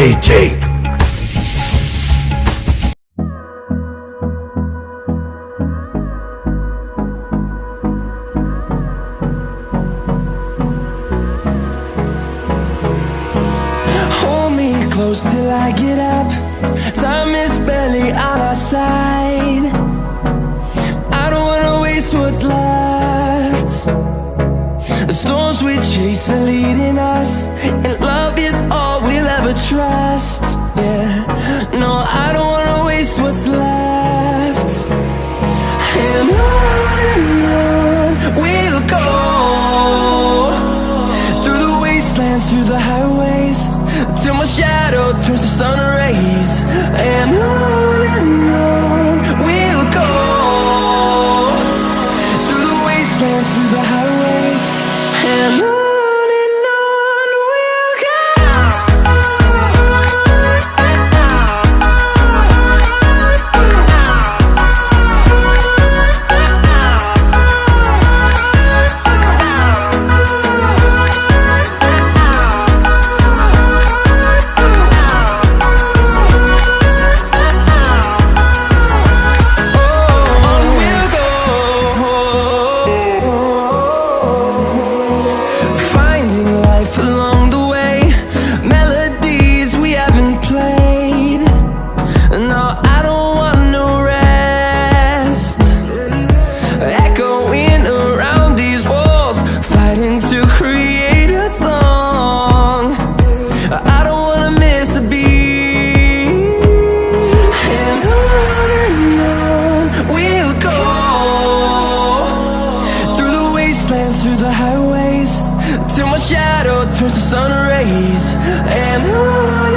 KJ. Hold me close till I get up. Time is barely on our side. I don't wanna waste what's left. The storms we chase are leading us, and love is all we'll ever trust. Yeah, no, I don't wanna waste what's left. And on we'll go, through the wastelands, through the highways, till my shadow turns to sun rays. And on we'll go, through the wastelands, through the highways, and on we'll go. Through the highways, till my shadow turns to sun rays. And on